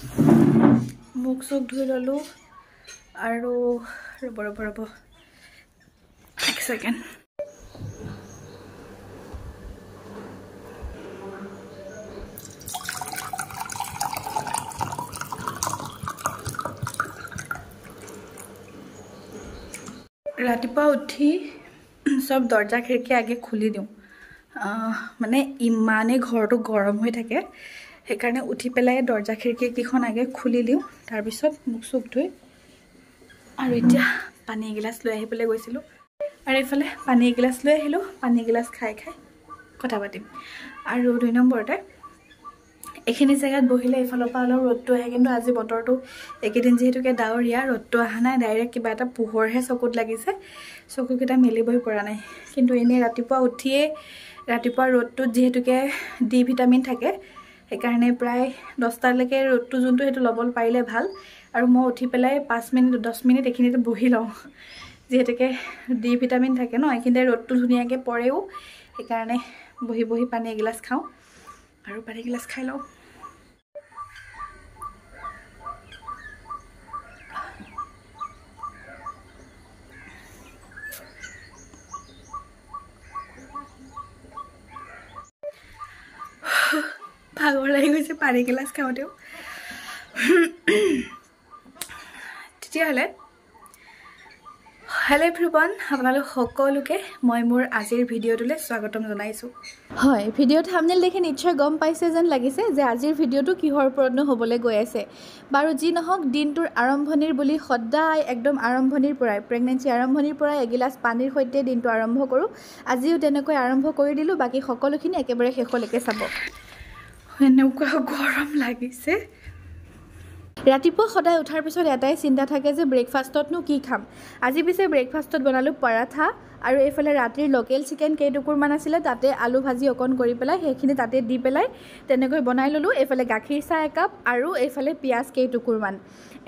মুখ চুখ ধুই ললো আৰু ৰব এক সেকেন্ড ৰাতিপুৱা উঠি সব দৰজা খিড়কি আগে খুলি দিওঁ মানে ইমানে ঘৰটো গৰম হৈ থাকে সেইকাৰণে উঠি পেলাই দৰজা খিড়কি কিখন আগে খুলি দিওঁ তাৰ পিছত মুখ চুখ ধুই আৰু এতিয়া পানী গিলাস লৈ আহি পেলাই গৈছিলো আৰু এফালে পানী গিলাস লৈ আহিলো পানী গিলাস খাই কথা পাতিম আৰু দুই নম্বৰতে এখিনি জায়গাত বহিলে ইফালৰ পৰা অলপ ৰ'দটো আহে কিন্তু আজি বতৰটো একেদিন যেহেতুকে ডাৱৰীয়া ৰ'দটো আহা নাই ডাইৰেক্ট কিবা এটা পোহৰহে চকুত লাগিছে চকুকেইটা মেলিবই পৰা নাই কিন্তু এনে ৰাতিপুৱা উঠিয়ে ৰাতিপুৱা ৰ'দটো যেহেতুকে ডি ভিটামিন থাকে সেইকাৰণে প্ৰায় 10টা লৈকে ৰ'দটো যোনটো হেতু লবল পাৰিলে ভাল আৰু মই উঠি পেলাই 5 মিনিট 10 মিনিট এখিনিতে বহি লওঁ যেহেতুকে ডি ভিটামিন থাকে ন এখিনিতে ৰ'দটো ধুনিয়াকে পৰেও সেইকাৰণে বহি পানী এগিলাস খাওঁ আৰু পানী গিলাস খাই লওঁ ভাগৰ লাগি গৈছে পানী গিলাস খাওঁতেও তেতিয়াহ'লে হেল্ল' এভৰিৱান আপোনালোক সকলোকে মই মোৰ আজিৰ ভিডিঅ'টোলৈ স্বাগতম জনাইছো হয় ভিডিঅ'ত থাম্বনেল দেখি নিশ্চয় গম পাইছে যেন লাগিছে যে আজিৰ ভিডিঅ'টো কিহৰ ওপৰতনো হ'বলৈ গৈ আছে বাৰু যি নহওক দিনটোৰ আৰম্ভণিৰ বুলি সদায় একদম আৰম্ভণিৰ পৰাই প্ৰেগনেন্সি আৰম্ভণিৰ পৰাই এগিলাস পানীৰ সৈতে দিনটো আৰম্ভ কৰোঁ আজিও তেনেকৈ আৰম্ভ কৰি দিলোঁ বাকি সকলোখিনি একেবাৰে শেষলৈকে চাব এনেকুৱা গৰম লাগিছে ৰাতিপুৱা সদায় উঠাৰ পিছত এটাই চিন্তা থাকে যে ব্ৰেকফাষ্টতনো কি খাম আজি পিছে ব্ৰেকফাষ্টত বনালো পৰাঠা আৰু এফালে ৰাতিৰ লোকেল চিকেন কেইটুকুৰমান আছিল তাতে আলু ভাজি অকন কৰি পেলাই সেইখিনি তাতে দি পেলাই তেনেকৈ বনাই ললো এফালে গাখীৰ চাহ একাপ আৰু এফালে পিয়াজ কেইটুকুৰমান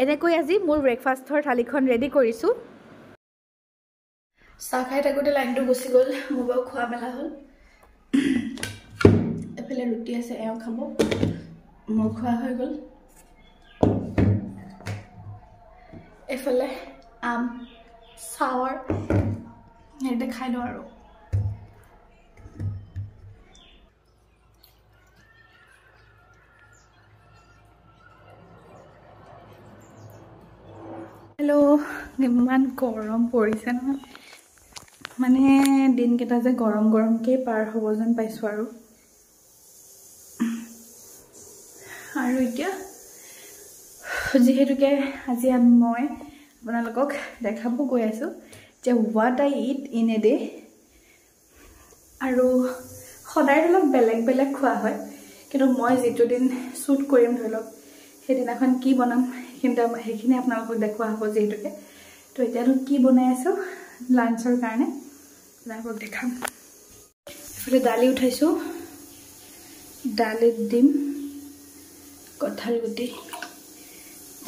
এনেকৈ আজি মোৰ ব্ৰেকফাষ্টৰ থালিখন ৰেডি কৰিছো চাহ খাই থাকোতে লাইনটো গুচি গ'ল মোবাইল খোৱা মেলা হ'ল এফালে ৰুটি আছে এও খাব মোৰ খোৱা হৈ গ'ল এফালে আম সাৱাৰ এটা খাই লওঁ আৰু হেল্ল' ইমান গৰম পৰিছে নহয় মানে দিনকেইটা যে গৰমকৈ পাৰ হ'ব যেন পাইছোঁ আৰু এতিয়া যেহেতুকে আজি মই আপোনালোকক দেখাব গৈ আছো যে what I it in a day আৰু সদায় অলপ বেলেগ খোৱা হয় কিন্তু মই যেটো দিন শুট কৰিম ধৰি লওক সেইদিনাখন কি বনাম সেইখিনি আপোনালোকক দেখুৱা হ'ব যেহেতুকে তো এতিয়ানো কি বনাই আছো লাঞ্চৰ কাৰণে আপোনালোকক দেখাম এফালে দালি উঠাইছো দালিত দিম কঁঠাল গুটি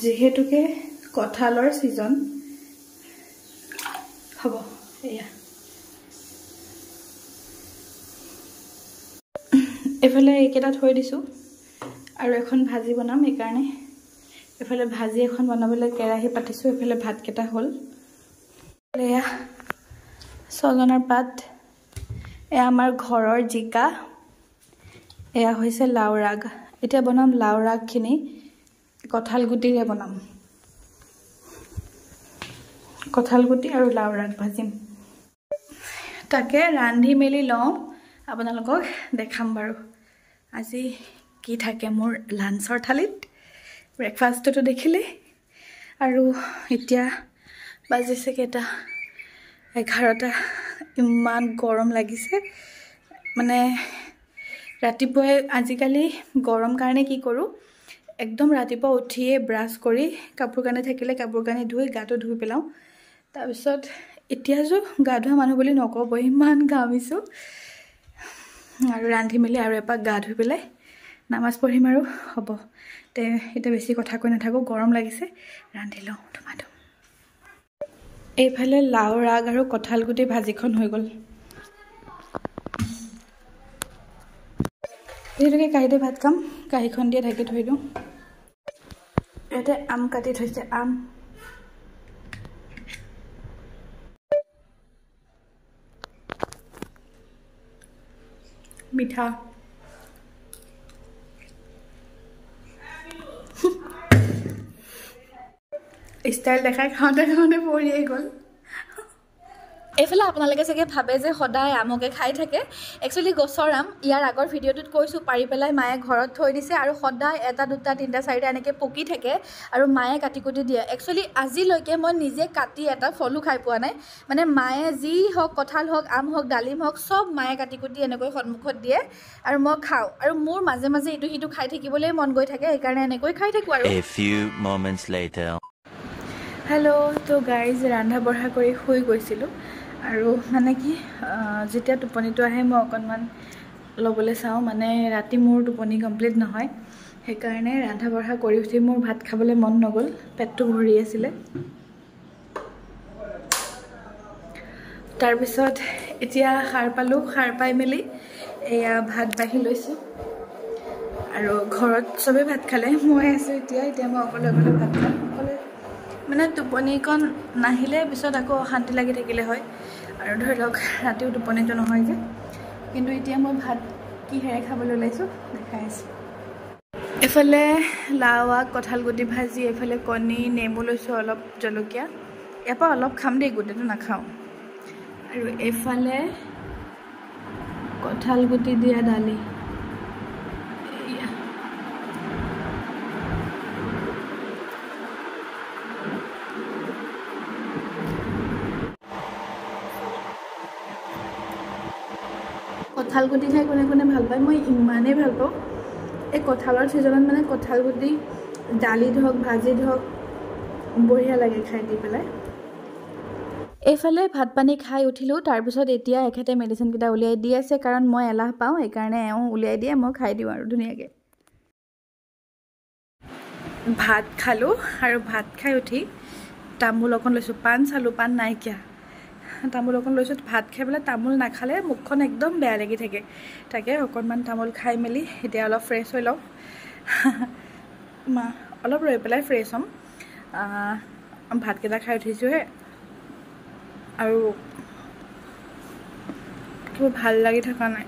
যেহেতুকে কঁঠালৰ সিজন হ'ব এয়া এফালে একেটা থৈ দিছো আৰু এখন ভাজি বনাম এই কাৰণে এফালে ভাজি এখন বনাবলৈ কেৰাহী পাতিছো এফালে ভাত কেটা হ'ল এয়া সজনাৰ পাত এয়া আমাৰ ঘৰৰ জিকা এয়া হৈছে লাউৰাগ এতিয়া বনাম লাউৰাগখিনি কঁঠাল গুটিৰে বনাম কঁঠাল গুটি আৰু লাউৰাগ ভাজিম তাকে ৰান্ধি মেলি লওঁ আপোনালোকক দেখাম বাৰু আজি কি থাকে মোৰ লাঞ্চৰ থালিত ব্ৰেকফাষ্টটো দেখিলে আৰু এতিয়া বাজিছে কেটা 11টা ইমান গৰম লাগিছে মানে ৰাতিপুৱা আজিকালি গৰম কাৰণে কি কৰো একদম ৰাতিপুৱা উঠিয়ে ব্ৰাছ কৰি কাপোৰ কানি থাকিলে কাপোৰ কানি ধুই গাটো ধুই পেলাও তাৰ পিছত এতিয়া যে গা ধোৱা মানুহ বুলি নকব ইমান ঘামিছো আৰু ৰান্ধি মেলি আৰু এপাক গা ধুই পেলাই নামাজ পঢ়িম আৰু হ'ব তে এটা বেছি কথা কৈ নাথাকো গৰম লাগিছে ৰান্ধি লওঁ টমাটো এইফালে লাউৰাগ আৰু কঁঠাল গুটি ভাজিখন হৈ গ'ল যেহেতুকে কাহিতে ভাত খাম কাহিখন দিয়ে ঢাকি থৈ দিওঁ ইয়াতে আম কাটি থৈছে আম মিঠা ষ্টাইল দেখাই খাওঁতে খাওঁতে পৰিয়ে গ'ল এইফালে আপোনালোকে চাগে ভাবে যে সদায় আমকে খাই থাকে একচুৱেলি গছৰ আম ইয়াৰ আগৰ ভিডিঅ'টোত কৈছোঁ পাৰি পেলাই মায়ে ঘৰত থৈ দিছে আৰু সদায় এটা দুটা তিনিটা চাৰিটা এনেকৈ পকি থাকে আৰু মায়ে কাটি কুটি দিয়ে একচুৱেলি আজিলৈকে মই নিজে কাটি এটা ফলো খাই পোৱা নাই মানে মায়ে যি হওক কঁঠাল হওক আম হওক ডালিম হওক চব মায়ে কাটি কুটি এনেকৈ সন্মুখত দিয়ে আৰু মই খাওঁ আৰু মোৰ মাজে মাজে ইটো সিটো খাই থাকিবলৈ মন গৈ থাকে সেইকাৰণে এনেকৈ খাই থাকোঁ আৰু হেল্ল' তো গাইজ ৰন্ধা বঢ়া কৰি শুই গৈছিলোঁ আৰু মানে কি যেতিয়া টোপনিটো আহে মই অকণমান ল'বলৈ চাওঁ মানে ৰাতি মোৰ টোপনি কমপ্লিট নহয় সেইকাৰণে ৰন্ধা বঢ়া কৰি উঠি মোৰ ভাত খাবলৈ মন নগ'ল পেটটো ভৰি আছিলে তাৰপিছত এতিয়া সাৰ পালোঁ সাৰ পাই মেলি এয়া ভাত বাঢ়ি লৈছোঁ আৰু ঘৰত চবেই ভাত খালে মই আছোঁ এতিয়া মই অকলে অকলে ভাত খাম অকলে মানে টোপনিকণ নাহিলে পিছত আকৌ অশান্তি লাগি থাকিলে হয় আৰু ধৰি লওক ৰাতিও টোপনিটো নহয় যে কিন্তু এতিয়া মই ভাত কিহেৰে খাবলৈ ওলাইছোঁ দেখাই আছোঁ এফালে লাও আগ কঁঠাল গুটি ভাজি এফালে কণী নেমু লৈছোঁ অলপ জলকীয়া ইয়াৰ পৰা অলপ খাম দেই গোটেইটো নাখাওঁ আৰু এফালে কঁঠাল গুটি দিয়া দালি কঁঠাল গুটি খাই কোনে কোনে ভাল পায় মই ইমানেই ভাল পাওঁ এই কঁঠালৰ ছিজনত মানে কঁঠাল গুটি দালিত হওক ভাজিত হওক বঢ়িয়া লাগে খাই দি পেলাই এইফালে ভাত পানী খাই উঠিলোঁ তাৰপিছত এতিয়া এখেতে মেডিচিনকেইটা উলিয়াই দি আছে কাৰণ মই এলাহ পাওঁ সেইকাৰণে এওঁ উলিয়াই দিয়ে মই খাই দিওঁ আৰু ধুনীয়াকৈ ভাত খালোঁ আৰু ভাত খাই উঠি তামোল অকণ লৈছোঁ পাণ চালোঁ পাণ নাইকিয়া তামোল অকণ লৈছোঁ ভাত খাই পেলাই তামোল নাখালে মুখখন একদম বেয়া লাগি থাকে তাকে অকণমান তামোল খাই মেলি এতিয়া অলপ ফ্ৰেছ হৈ লওঁ অলপ ৰৈ পেলাই ফ্ৰেছ হ'ম ভাতকেইটা খাই উঠিছোঁহে আৰু কিবা ভাল লাগি থকা নাই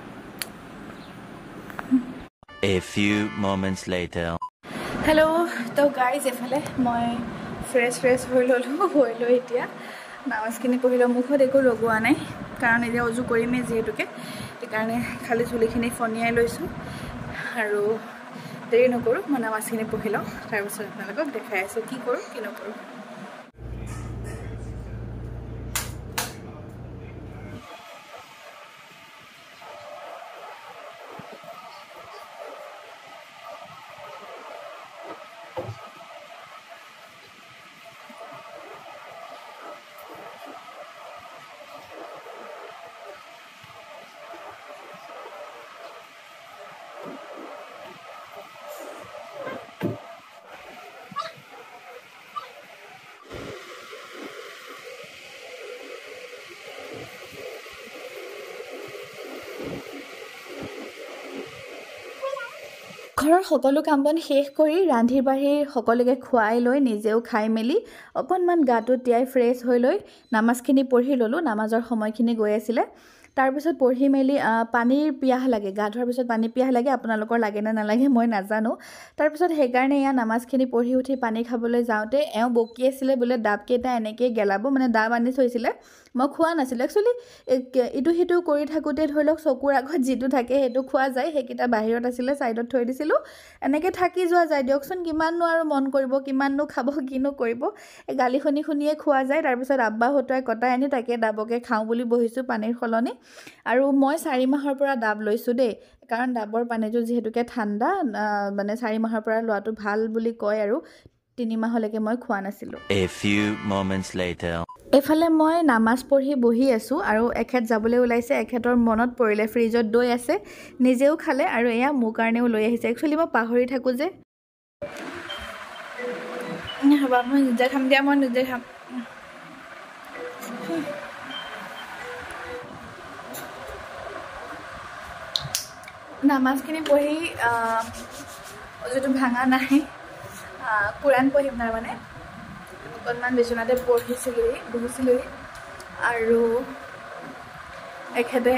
হেল্ল' তো গাইজ এফালে মই ফ্ৰেছ হৈ ল'লোঁ হৈ লৈ এতিয়া নামাজখিনি পঢ়িলোঁ মুখত একো লগোৱা নাই কাৰণ এতিয়া উজু কৰিমেই যিহেতুকে সেইকাৰণে খালি চুলিখিনি ফনিয়াই লৈছোঁ আৰু দেৰি নকৰোঁ মই নামাজখিনি পঢ়ি লওঁ তাৰপিছত আপোনালোকক দেখাই আছোঁ কি কৰোঁ কি নকৰোঁ ঘৰৰ সকলো কাম বন শেষ কৰি ৰান্ধি বাঢ়ি সকলোকে খুৱাই লৈ নিজেও খাই মেলি অকণমান গাটো তিয়াই ফ্ৰেছ হৈ লৈ নামাজখিনি পঢ়ি ল'লোঁ নামাজৰ সময়খিনি গৈ আছিলে তাৰপিছত পঢ়ি মেলি পানীৰ পিয়াহ লাগে গা ধোৱাৰ পিছত পানী পিয়াহ লাগে আপোনালোকৰ লাগে নে নালাগে মই নাজানো তাৰপিছত সেইকাৰণে এয়া নামাজখিনি পঢ়ি উঠি পানী খাবলৈ যাওঁতে এওঁ বকি আছিলে বোলে ডাবকেইটা এনেকৈ গেলাব মানে ডাব আনি থৈছিলে মই খোৱা নাছিলোঁ একচুৱেলি ইটো সিটো কৰি থাকোঁতে ধৰি লওক চকুৰ আগত যিটো থাকে সেইটো খোৱা যায় সেইকেইটা বাহিৰত আছিলে ছাইডত থৈ দিছিলোঁ এনেকৈ থাকি যোৱা যায় দিয়কচোন কিমাননো আৰু মন কৰিব কিমাননো খাব কিনো কৰিব এই গালি শুনিয়ে খোৱা যায় তাৰপিছত আব্বা হতুৱাই কটাই আনি তাকে ডাবকে খাওঁ বুলি বহিছোঁ পানীৰ সলনি আৰু মই 4 মাহৰ পৰা ডাব লৈছোঁ দেই কাৰণ ডাবৰ পানীটো যিহেতুকে ঠাণ্ডা মানে 4 মাহৰ পৰা লোৱাটো ভাল বুলি কয় আৰু 3 মাহলৈকে মই খোৱা নাছিলোঁ এফালে মই নামাজ পঢ়ি বহি আছোঁ আৰু এখেত যাবলৈ ওলাইছে এখেতৰ মনত পৰিলে ফ্ৰিজত দৈ আছে নিজেও খালে আৰু এয়া মোৰ কাৰণেও লৈ আহিছে একচুৱেলি মই পাহৰি থাকোঁ যে হ'ব মই নিজে খাম দিয়া মই নিজে খাম নামাজখিনি পঢ়ি যিটো ভাঙা নাই কোৰাণ পঢ়িম তাৰমানে অকণমান বিচনাতে বহিছিলোঁ আৰু এখেতে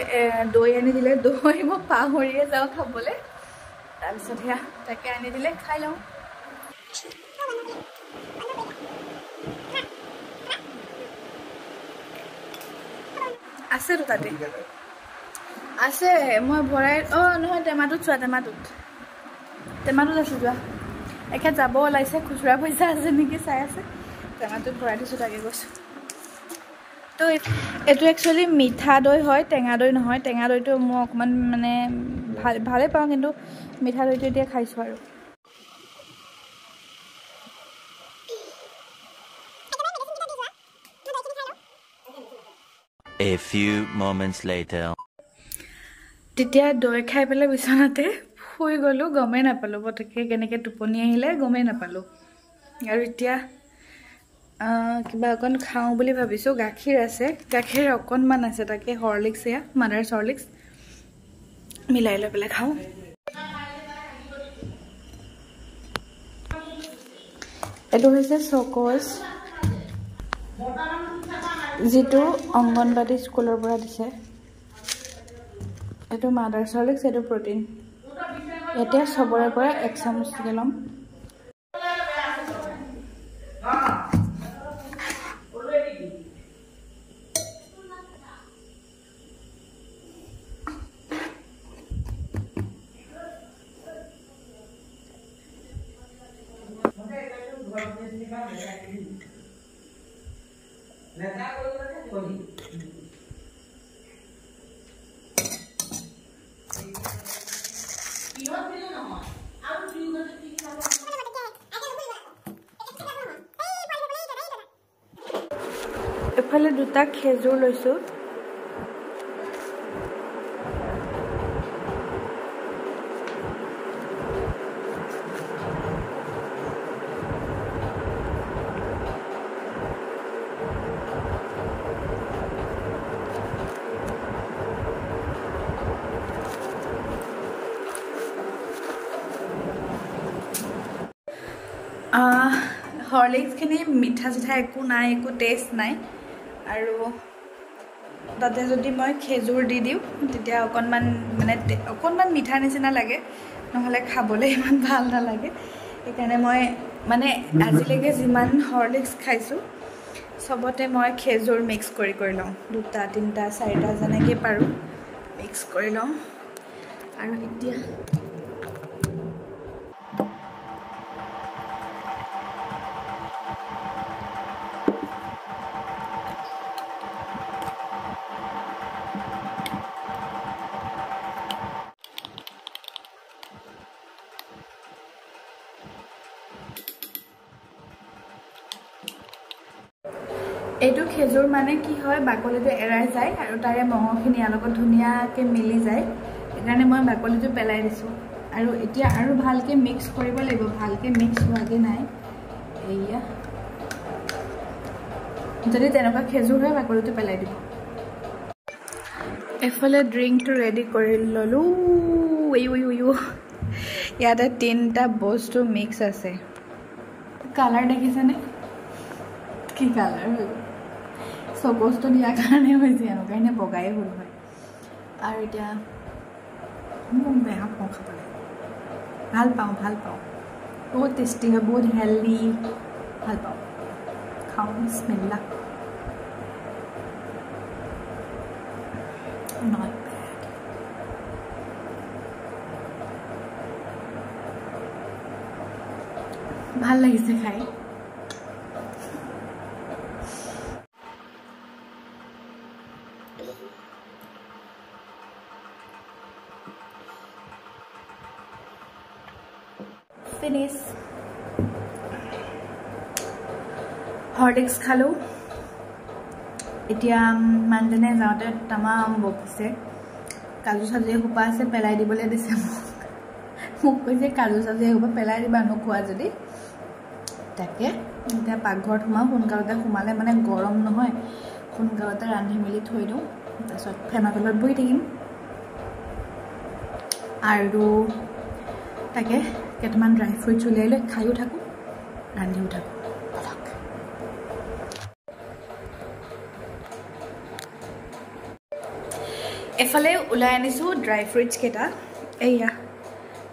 দৈ আনি দিলে দৈ মই পাহৰিয়ে যাওঁ খাবলৈ তাৰপিছত সেয়া তাকে আনি দিলে খাই লওঁ আছেতো তাতে আছে মই ভৰাই নহয় টেমাটোত চোৱা টেমাটোত আছে যোৱা এখেত যাব ওলাইছে খুচুৰা পইচা আছে নেকি চাই আছে টেমাটোত ভৰাই দিছোঁ তাকে কৈছোঁ তো এইটো একচুৱেলি মিঠা দৈ হয় টেঙা দৈ নহয় টেঙা দৈটো মই অকণমান মানে ভালেই পাওঁ কিন্তু মিঠা দৈটো এতিয়া খাইছোঁ আৰু A few moments later. তেতিয়া দৈ খাই পেলাই বিচনাতে শুই গ'লোঁ গমেই নাপালোঁ পটককৈ কেনেকৈ টোপনি আহিলে গমেই নাপালোঁ আৰু এতিয়া কিবা অকণ খাওঁ বুলি ভাবিছোঁ গাখীৰ আছে গাখীৰ অকণমান আছে তাকে হৰলিক্স এয়া মাদাৰ্ছ হৰলিক্স মিলাই লৈ পেলাই খাওঁ এইটো হৈছে চক'জ যিটো অংগনবাদী স্কুলৰ পৰা দিছে এইটো মাদাৰ্ছ হৰলিক্স এইটো প্ৰটিন এতিয়া চবৰে পৰা 1 চামুচকৈ ল'ম এফালে দুটা খেজুৰ লৈছোঁ হৰলিক্সখিনি মিঠা চিঠা একো নাই একো টেষ্ট নাই আৰু তাতে যদি মই খেজুৰ দি দিওঁ তেতিয়া অকণমান মানে অকণমান মিঠা নিচিনা লাগে নহ'লে খাবলৈ ইমান ভাল নালাগে সেইকাৰণে মই মানে আজিলৈকে যিমান হৰলিক্স খাইছোঁ চবতে মই খেজুৰ মিক্স কৰি লওঁ 2টা 3টা 4টা যেনেকৈ পাৰোঁ মিক্স কৰি লওঁ আৰু এতিয়া এইটো খেজুৰ মানে কি হয় বাকলিটো এৰাই যায় আৰু তাৰে মঙহখিনি ইয়াৰ লগত ধুনীয়াকৈ মিলি যায় সেইকাৰণে মই বাকলিটো পেলাই দিছোঁ আৰু এতিয়া আৰু ভালকৈ মিক্স কৰিব লাগিব ভালকৈ মিক্স হোৱাকৈ নাই এয়া যদি তেনেকুৱা খেজুৰ হয় বাকলিটো পেলাই দিব এফালে ড্ৰিংকটো ৰেডি কৰি ল'লোঁ ইয়াতে 3টা বস্তু মিক্স আছে কালাৰ দেখিছেনে কি কালাৰ হৈ গ'ল চক'জটো দিয়াৰ কাৰণে হৈছে এনেকুৱা এনে বগাই হ'ল হয় আৰু এতিয়া মই বেয়া পাওঁ খাবলৈ ভাল পাওঁ বহুত টেষ্টি হয় বহুত হেল্ডি ভাল পাওঁ খাওঁ বিসমিল্লাহ নট বেড ভাল লাগিছে খাই ফিনিশ হৰলিক্স খালোঁ এতিয়া মানুহজনে যাওঁতে তামাম বকিছে কাজু চাজু এসোপা আছে পেলাই দিবলৈ দিছে মোক কৈছে কাজু চাজু এসোপা পেলাই দিবা নোখোৱা যদি তাকে এতিয়া পাকঘৰত সোমাওঁ সোনকালতে সোমালে মানে গৰম নহয় সোনকালতে ৰান্ধি মেলি থৈ দিওঁ তাৰপিছত ফেনৰ তলত বহি থাকিম আৰু তাকে কেইটামান ড্ৰাই ফ্ৰুটছ উলিয়াই লৈ খায়ো থাকোঁ ৰান্ধিও থাকোঁ এফালে ওলাই আনিছোঁ ড্ৰাই ফ্ৰুইটছ কেইটা এইয়া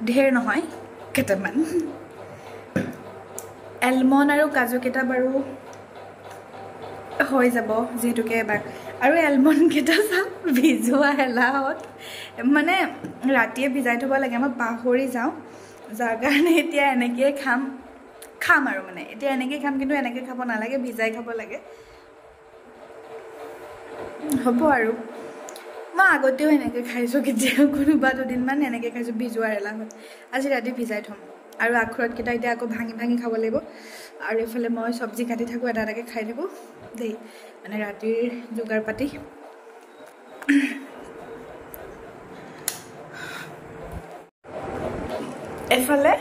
ঢেৰ নহয় কেইটামান এলমণ্ড আৰু কাজু কেইটা বাৰু হৈ যাব যিহেতুকে এবাৰ আৰু এলমণ্ড কেইটা চাওঁ ভিজোৱা এলাহত মানে ৰাতিয়ে ভিজাই থ'ব লাগে মই পাহৰি যাওঁ যাৰ কাৰণে এতিয়া এনেকৈয়ে খাম আৰু মানে এতিয়া এনেকৈ খাম কিন্তু এনেকৈ খাব নালাগে ভিজাই খাব লাগে হ'ব আৰু মই আগতেও এনেকৈ খাইছোঁ কেতিয়াও কোনোবা দুদিনমান এনেকৈ খাইছোঁ ভিজোৱাৰ এলাহত আজি ৰাতি ভিজাই থ'ম আৰু আখৰোটকেইটা এতিয়া আকৌ ভাঙি খাব লাগিব আৰু এইফালে মই চব্জি কাটি থাকোঁ এটা এটাকৈ খাই থাকোঁ দেই মানে ৰাতিৰ যোগাৰ পাতি এফালে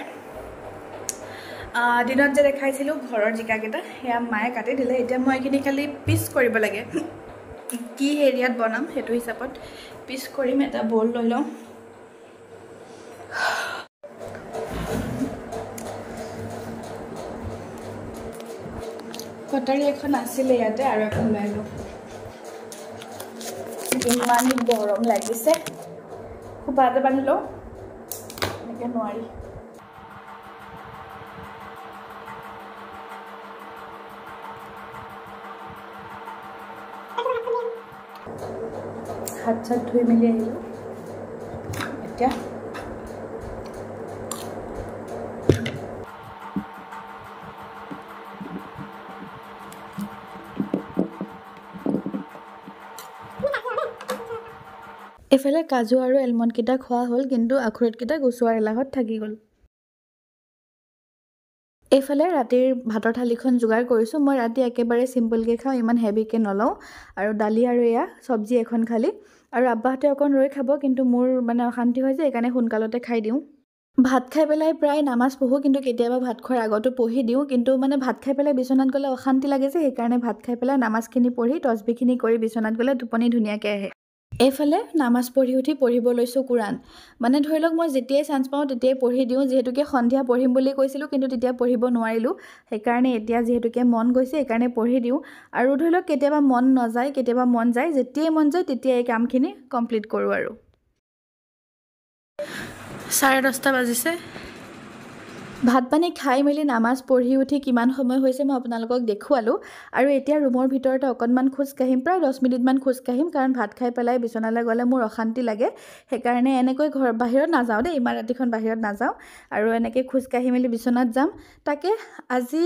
দিনত যে দেখাইছিলোঁ ঘৰৰ জিকাকেইটা সেয়া মায়ে কাটি দিলে এতিয়া মই এইখিনি খালি পিচ কৰিব লাগে কি এৰিয়াত বনাম সেইটো হিচাপত পিচ কৰিম এটা বল লৈ লওঁ কটাৰী এখন আছিলে ইয়াতে আৰু এখন লৈ লওঁ ইমান গৰম লাগিছে খুব বাৰতে বান্ধি লওঁ এনেকৈ নোৱাৰি হাত চাত ধুই মেলি আহিলোঁ এতিয়া এফালে কাজু আৰু এলমণ্ডকেইটা খোৱা হ'ল কিন্তু আখৰোটকেইটা গুচোৱাৰ এলাহত থাকি গ'ল এইফালে ৰাতিৰ ভাতৰ থালিখন যোগাৰ কৰিছোঁ মই ৰাতি একেবাৰে চিম্পলকৈ খাওঁ ইমান হেভিকৈ নলওঁ আৰু দালি আৰু এয়া চব্জি এখন খালি আৰু আব্বাহঁতে অকণ ৰৈ খাব কিন্তু মোৰ মানে অশান্তি হয় যে সেইকাৰণে সোনকালতে খাই দিওঁ ভাত খাই পেলাই প্ৰায় নামাজ পঢ়োঁ কিন্তু কেতিয়াবা ভাত খোৱাৰ আগতো পঢ়ি দিওঁ কিন্তু মানে ভাত খাই পেলাই বিচনাত গ'লে অশান্তি লাগে যে সেইকাৰণে ভাত খাই পেলাই নামাজখিনি পঢ়ি তচবিখিনি কৰি বিচনাত গ'লে টোপনি ধুনীয়াকৈ আহে এইফালে নামাজ পঢ়ি উঠি পঢ়িব লৈছোঁ কোৰাণ মানে ধৰি লওক মই যেতিয়াই চান্স পাওঁ তেতিয়াই পঢ়ি দিওঁ যিহেতুকে সন্ধিয়া পঢ়িম বুলি কৈছিলোঁ কিন্তু তেতিয়া পঢ়িব নোৱাৰিলোঁ সেইকাৰণে এতিয়া যিহেতুকে মন গৈছে সেইকাৰণে পঢ়ি দিওঁ আৰু ধৰি লওক কেতিয়াবা মন নাযায় কেতিয়াবা মন যায় যেতিয়াই মন যায় তেতিয়াই এই কামখিনি কমপ্লিট কৰোঁ আৰু 10:30 বাজিছে ভাত পানী খাই মেলি নামাজ পঢ়ি উঠি কিমান সময় হৈছে মই আপোনালোকক দেখুৱালোঁ আৰু এতিয়া ৰুমৰ ভিতৰতে অকণমান খোজকাঢ়িম প্ৰায় 10 মিনিটমান খোজকাঢ়িম কাৰণ ভাত খাই পেলাই বিচনালৈ গ'লে মোৰ অশান্তি লাগে সেইকাৰণে এনেকৈ বাহিৰত নাযাওঁ দেই ইমান ৰাতিখন বাহিৰত নাযাওঁ আৰু এনেকৈ খোজকাঢ়ি মেলি বিচনাত যাম তাকে আজি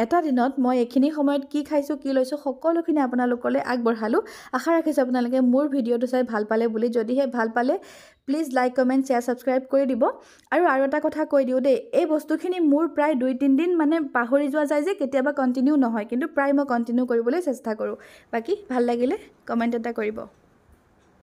এটা দিনত মই এইখিনি সময়ত কি খাইছোঁ কি লৈছোঁ সকলোখিনি আপোনালোকলৈ আগবঢ়ালোঁ আশা ৰাখিছোঁ আপোনালোকে মোৰ ভিডিঅ'টো চাই ভাল পালে বুলি যদিহে ভাল পালে please like comment share subscribe কৰি দিব আৰু এটা কথা কৈ দিওঁ দেই এই বস্তুখিনি মোৰ প্ৰায় 2-3 দিন মানে পাহৰি যোৱা যায় যে কেতিয়াবা কণ্টিনিউ নহয় কিন্তু প্ৰায় মই কণ্টিনিউ কৰিবলৈ চেষ্টা কৰোঁ বাকী ভাল লাগিলে কমেণ্ট এটা কৰিব